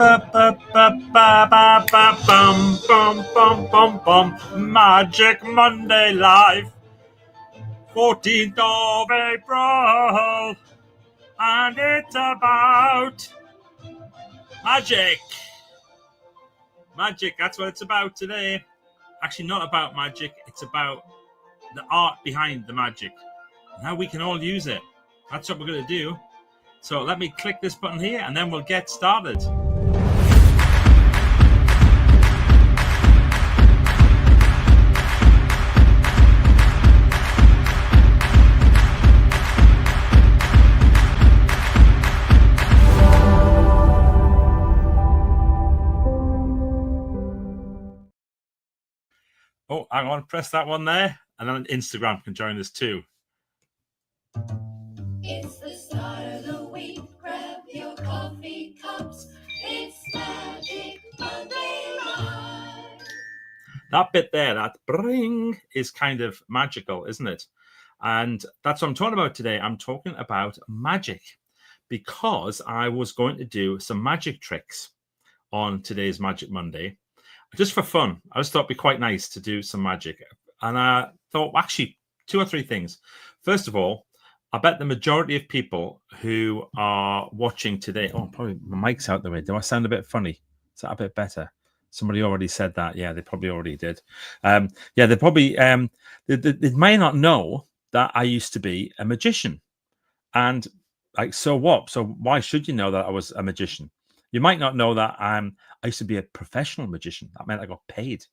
Magic Monday Live, 14th of April, and it's about magic. Magic, that's what it's about today. Actually, not about magic, it's about the art behind the magic and how we can all use it. That's what we're going to do. So let me click this button here and then we'll get started. Oh, hang on, press that one there, and then Instagram can join us too. It's the start of the week, grab your coffee cups, it's Magic Monday Live. That bit there, that bring, is kind of magical, isn't it? And that's what I'm talking about today. I'm talking about magic because I was going to do some magic tricks on today's Magic Monday. Just for fun. I just thought it'd be quite nice to do some magic. And I thought, actually, 2 or 3 things. First of all, I bet the majority of people who are watching today... Oh, probably my mic's out the way. Do I sound a bit funny? Is that a bit better? Somebody already said that. Yeah, they probably already did. They probably... they may not know that I used to be a magician. And, so what? So why should you know that I was a magician? You might not know that I used to be a professional magician. That meant I got paid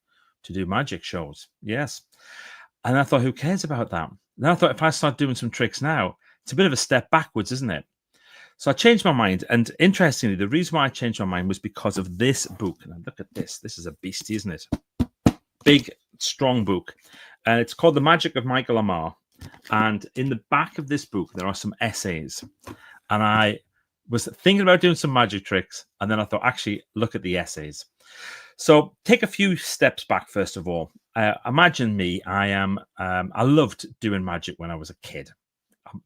to do magic shows. Yes. And I thought, who cares about that? Then I thought, if I start doing some tricks now, it's a bit of a step backwards, isn't it? So I changed my mind. And interestingly, the reason why I changed my mind was because of this book. And look at this. This is a beastie, isn't it? Big, strong book. And it's called The Magic of Michael Amar. And in the back of this book, there are some essays. And I was thinking about doing some magic tricks, and then I thought, actually, look at the essays. So take a few steps back, first of all. Imagine me. I loved doing magic when I was a kid.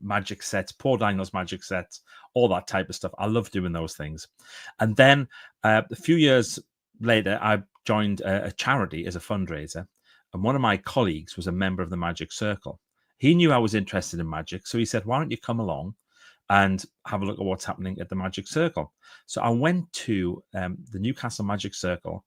Magic sets, Paul Daniels magic sets, all that type of stuff. I loved doing those things. And then a few years later, I joined a charity as a fundraiser, and one of my colleagues was a member of the Magic Circle. He knew I was interested in magic, so he said, why don't you come along and have a look at what's happening at the Magic Circle. So I went to the Newcastle Magic Circle,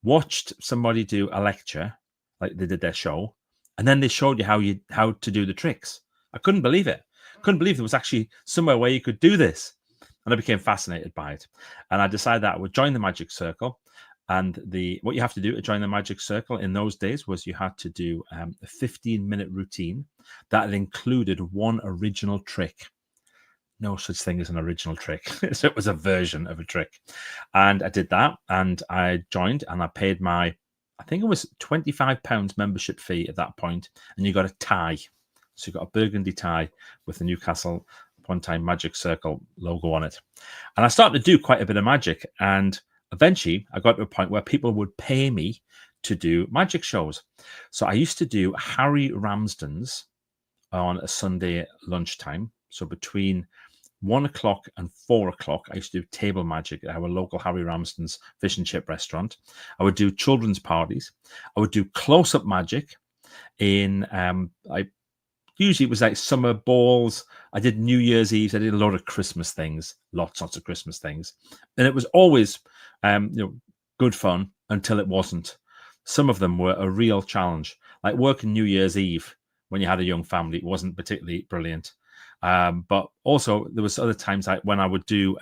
watched somebody do a lecture, like they did their show, and then they showed you how to do the tricks. I couldn't believe it. Couldn't believe there was actually somewhere where you could do this. And I became fascinated by it. And I decided that I would join the Magic Circle. And what you have to do to join the Magic Circle in those days was you had to do a 15-minute routine that included one original trick. No such thing as an original trick. So it was a version of a trick. And I did that, and I joined, and I paid I think it was £25 membership fee at that point, and you got a tie. So you got a burgundy tie with the Newcastle upon Time Magic Circle logo on it. And I started to do quite a bit of magic, and eventually I got to a point where people would pay me to do magic shows. So I used to do Harry Ramsden's on a Sunday lunchtime. So between 1 o'clock and 4 o'clock, I used to do table magic at our local Harry Ramsden's fish and chip restaurant. I would do children's parties. I would do close-up magic in, usually it was like summer balls. I did New Year's Eve. I did a lot of Christmas things, lots of Christmas things. And it was always, good fun until it wasn't. Some of them were a real challenge, like working New Year's Eve when you had a young family. It wasn't particularly brilliant. But also there was other times when I would do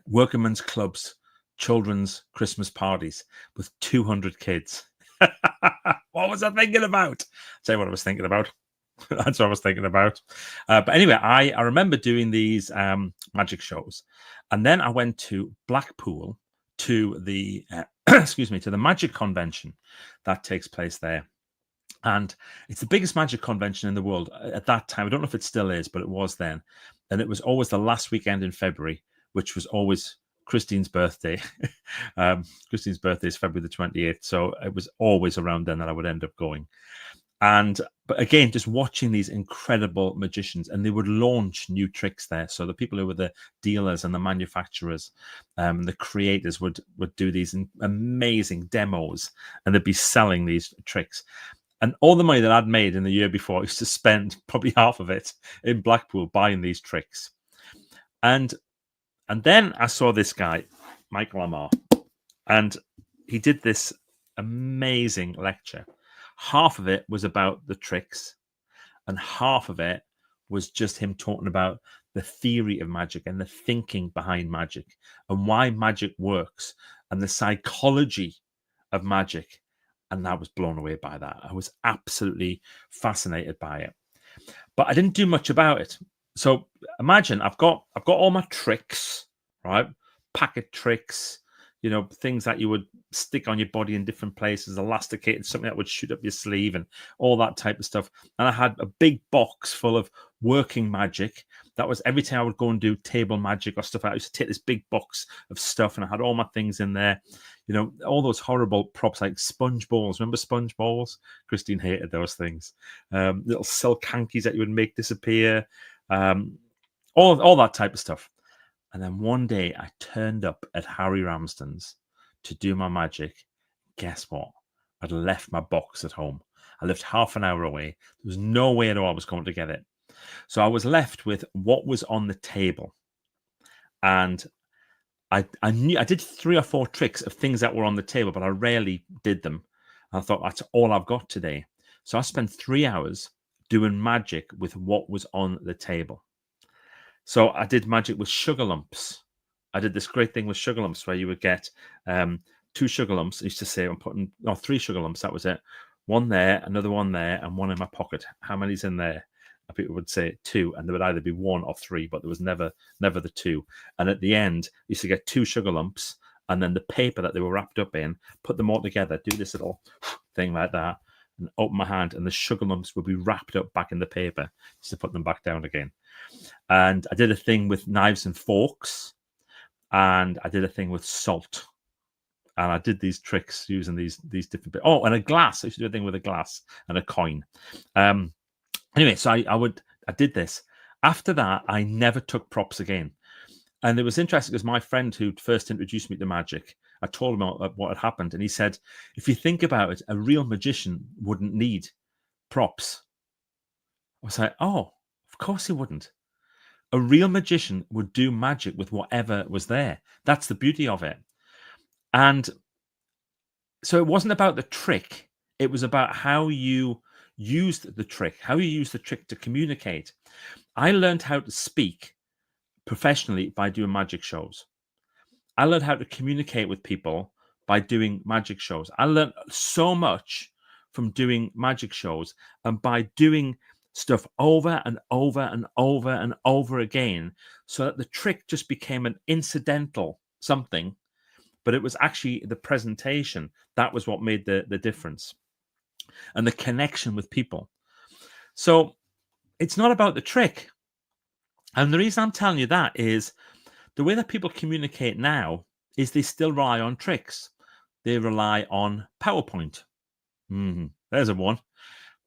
workingmen's clubs, children's Christmas parties with 200 kids. What was I thinking about? I'll tell you what I was thinking about. That's what I was thinking about. But anyway, I remember doing these magic shows. And then I went to Blackpool to the, to the magic convention that takes place there. And it's the biggest magic convention in the world at that time. I don't know if it still is, but it was then. And it was always the last weekend in February, which was always Christine's birthday. Christine's birthday is February the 28th. So it was always around then that I would end up going. But again, just watching these incredible magicians, and they would launch new tricks there. So the people who were the dealers and the manufacturers, the creators would do these amazing demos, and they'd be selling these tricks. And all the money that I'd made in the year before, I used to spend probably half of it in Blackpool buying these tricks. And then I saw this guy, Michael Amar, and he did this amazing lecture. Half of it was about the tricks, and half of it was just him talking about the theory of magic and the thinking behind magic and why magic works and the psychology of magic. And I was blown away by that. I was absolutely fascinated by it. But I didn't do much about it. So imagine I've got all my tricks, right? Packet tricks, things that you would stick on your body in different places, elasticated, something that would shoot up your sleeve and all that type of stuff. And I had a big box full of working magic. That was every time I would go and do table magic or stuff. I used to take this big box of stuff, and I had all my things in there. All those horrible props like sponge balls. Remember sponge balls? Christine hated those things. Little silk hankies that you would make disappear. All that type of stuff. And then one day I turned up at Harry Ramsden's to do my magic. Guess what? I'd left my box at home. I lived half an hour away. There was no way at all I was going to get it. So I was left with what was on the table. And I knew I did 3 or 4 tricks of things that were on the table, but I rarely did them. I thought that's all I've got today. So I spent 3 hours doing magic with what was on the table. So I did magic with sugar lumps. I did this great thing with sugar lumps where you would get 2 sugar lumps. I used to say I'm putting 3 sugar lumps. That was it. 1 there, another 1 there, and 1 in my pocket. How many's in there? And people would say 2, and there would either be 1 or 3, but there was never the 2. And at the end, I used to get 2 sugar lumps, and then the paper that they were wrapped up in, put them all together, do this little thing like that, and open my hand, and the sugar lumps would be wrapped up back in the paper just to put them back down again. And I did a thing with knives and forks, and I did a thing with salt. And I did these tricks using these different bits. Oh, and a glass. I used to do a thing with a glass and a coin. Anyway, so I did this. After that, I never took props again. And it was interesting because my friend who first introduced me to magic, I told him what had happened. And he said, if you think about it, a real magician wouldn't need props. I was like, oh, of course he wouldn't. A real magician would do magic with whatever was there. That's the beauty of it. And so it wasn't about the trick. It was about how you used the trick, how you used the trick to communicate. I learned how to speak professionally by doing magic shows. I learned how to communicate with people by doing magic shows. I learned so much from doing magic shows and by doing stuff over and over and over and over again, so that the trick just became an incidental something, but it was actually the presentation. That was what made the difference, and the connection with people. So it's not about the trick. And the reason I'm telling you that is the way that people communicate now is they still rely on tricks. They rely on PowerPoint. There's a one.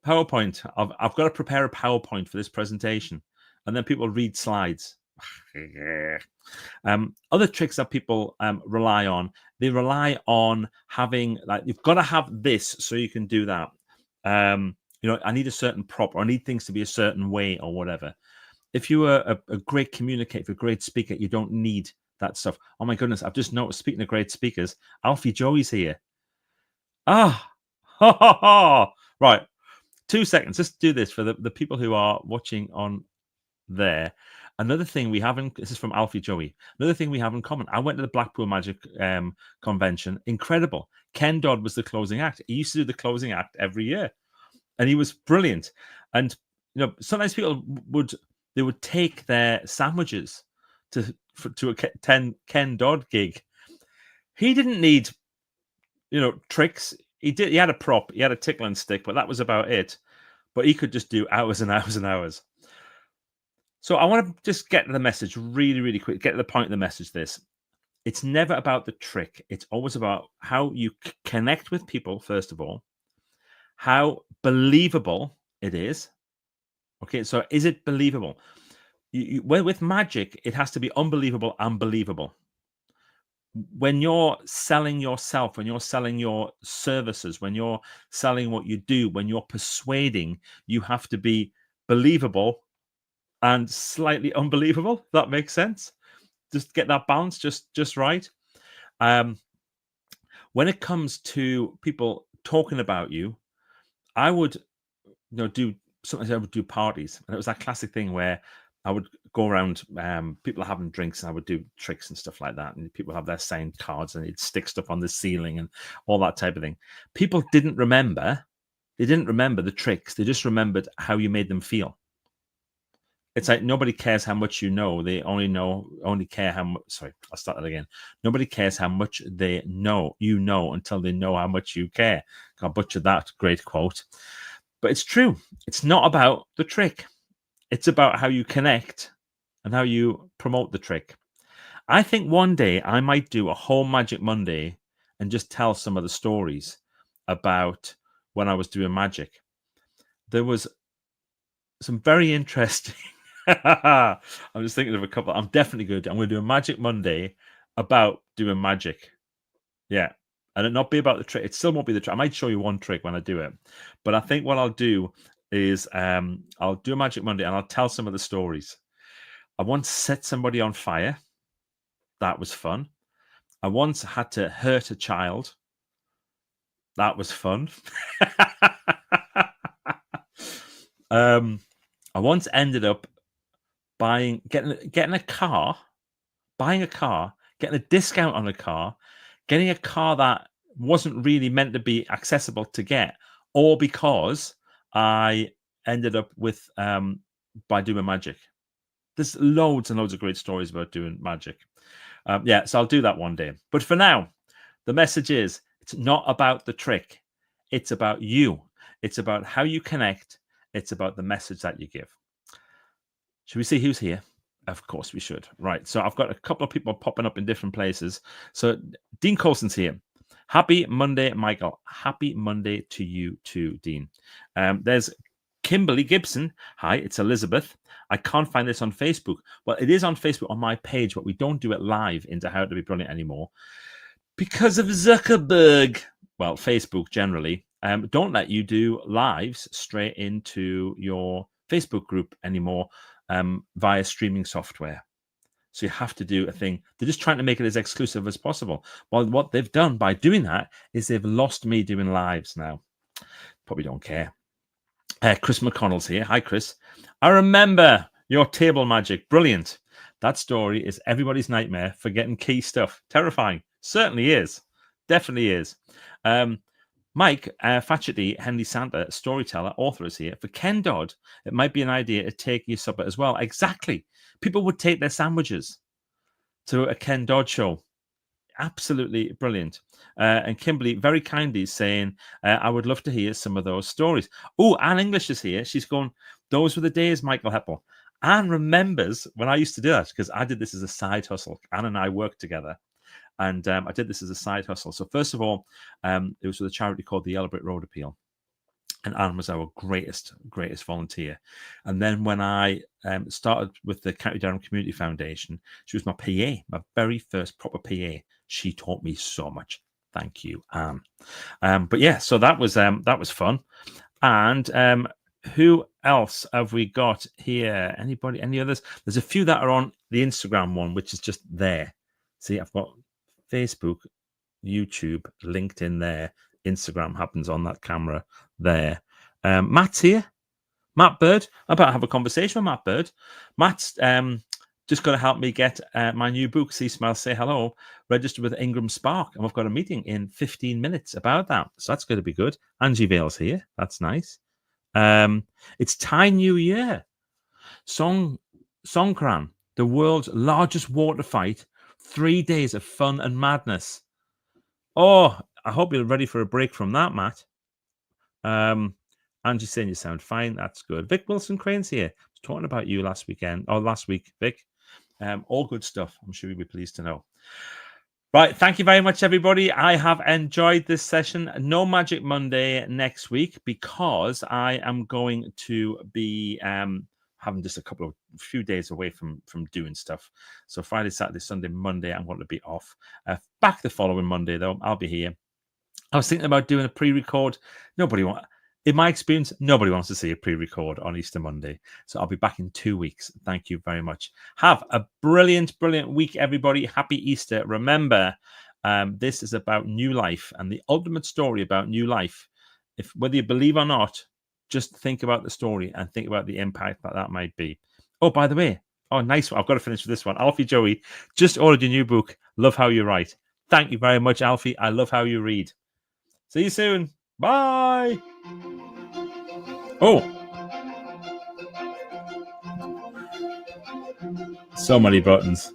PowerPoint. I've got to prepare a PowerPoint for this presentation, and then people read slides. Other tricks that people rely on, they rely on having, like, you've got to have this so you can do that. I need a certain prop, or I need things to be a certain way, or whatever. If you are a great communicator, a great speaker, you don't need that stuff. Oh my goodness, I've just noticed, speaking of great speakers, Alfie Joey's here. Right. 2 seconds. Just do this for the people who are watching on there. Another thing we have this is from Alfie Joey. Another thing we have in common. I went to the Blackpool Magic convention. Incredible. Ken Dodd was the closing act. He used to do the closing act every year, and he was brilliant. And sometimes people would take their sandwiches to a Ken Dodd gig. He didn't need tricks. He had a prop, he had a tickling stick, but that was about it. But he could just do hours and hours and hours. So I want to just get to the message really, really quick. Get to the point of the message. It's never about the trick. It's always about how you connect with people, first of all, how believable it is. Okay, so is it believable? With magic, it has to be unbelievable and believable. When you're selling yourself, when you're selling your services, when you're selling what you do, when you're persuading, you have to be believable and slightly unbelievable. That makes sense. Just get that balance just right. When it comes to people talking about you, I would do sometimes I would do parties, and it was that classic thing where I would go around, people are having drinks, and I would do tricks and stuff like that, and people have their signed cards, and they'd stick stuff on the ceiling and all that type of thing. People didn't remember. They didn't remember the tricks. They just remembered how you made them feel. It's like nobody cares how much you know. They only care how much. Sorry, I'll start that again. Nobody cares how much they know. You know until they know how much you care. I butchered that great quote, but it's true. It's not about the trick. It's about how you connect and how you promote the trick. I think one day I might do a whole Magic Monday and just tell some of the stories about when I was doing magic. There was some very interesting. I'm just thinking of a couple. I'm definitely good. I'm going to do a Magic Monday about doing magic. Yeah. And it not be about the trick. It still won't be the trick. I might show you one trick when I do it. But I think what I'll do is I'll do a Magic Monday and I'll tell some of the stories. I once set somebody on fire. That was fun. I once had to hurt a child. That was fun. I once ended up getting a car, buying a car, getting a discount on a car, getting a car that wasn't really meant to be accessible to get, all because I ended up with by doing magic. There's loads and loads of great stories about doing magic. So I'll do that one day. But for now, the message is it's not about the trick. It's about you. It's about how you connect. It's about the message that you give. Should we see who's here? Of course we should. Right. So I've got a couple of people popping up in different places. So Dean Colson's here. Happy Monday, Michael. Happy Monday to you too, Dean. There's Kimberly Gibson. Hi, it's Elizabeth. I can't find this on Facebook. Well, it is on Facebook on my page, but we don't do it live into How to Be Brilliant anymore because of Zuckerberg. Well, Facebook generally don't let you do lives straight into your Facebook group anymore via streaming software. So you have to do a thing. They're just trying to make it as exclusive as possible. Well, what they've done by doing that is they've lost me doing lives now. Probably don't care. Chris McConnell's here. Hi, Chris. I remember your table magic. Brilliant. That story is everybody's nightmare, forgetting key stuff. Terrifying. Certainly is. Definitely is. Mike Fatchety, Henry Santa, storyteller, author is here. For Ken Dodd, it might be an idea to take your supper as well. Exactly. People would take their sandwiches to a Ken Dodd show. Absolutely brilliant. And Kimberly very kindly saying, I would love to hear some of those stories. Oh, Anne English is here. She's going, those were the days, Michael Heppel. Anne remembers when I used to do that because I did this as a side hustle. Anne and I worked together. And I did this as a side hustle. So first of all, it was with a charity called the Yellow Brick Road Appeal. And Anne was our greatest volunteer. And then when I started with the County Durham Community Foundation, she was my PA, my very first proper PA. She taught me so much. Thank you, Anne. But yeah, so that was fun. And who else have we got here? Anybody? Any others? There's a few that are on the Instagram one, which is just there. See, I've got Facebook, YouTube, LinkedIn there. Instagram happens on that camera there. Matt's here. Matt Bird. I'm about to have a conversation with Matt Bird. Matt's just going to help me get my new book, See, Smile, Say Hello, registered with Ingram Spark. And we've got a meeting in 15 minutes about that. So that's going to be good. Angie Vale's here. That's nice. It's Thai New Year. Songkran, the world's largest water fight. 3 days of fun and madness. Oh, I hope you're ready for a break from that, Matt. Angie saying you sound fine. That's good. Vic Wilson Crane's here. I was talking about you last week, Vic. All good stuff. I'm sure you'll be pleased to know. Right. Thank you very much, everybody. I have enjoyed this session. No Magic Monday next week because I am going to be having just a few days away from doing stuff. So Friday, Saturday, Sunday, Monday, I'm going to be off. Back the following Monday, though, I'll be here. I was thinking about doing a pre-record. In my experience, nobody wants to see a pre-record on Easter Monday. So I'll be back in 2 weeks. Thank you very much. Have a brilliant, brilliant week, everybody. Happy Easter. Remember, this is about new life and the ultimate story about new life. Whether you believe or not, just think about the story and think about the impact that might be. Oh, by the way, nice one. I've got to finish with this one. Alfie Joey just ordered your new book, Love How You Write. Thank you very much, Alfie. I love how you read. See you soon. Bye. Oh, so many buttons.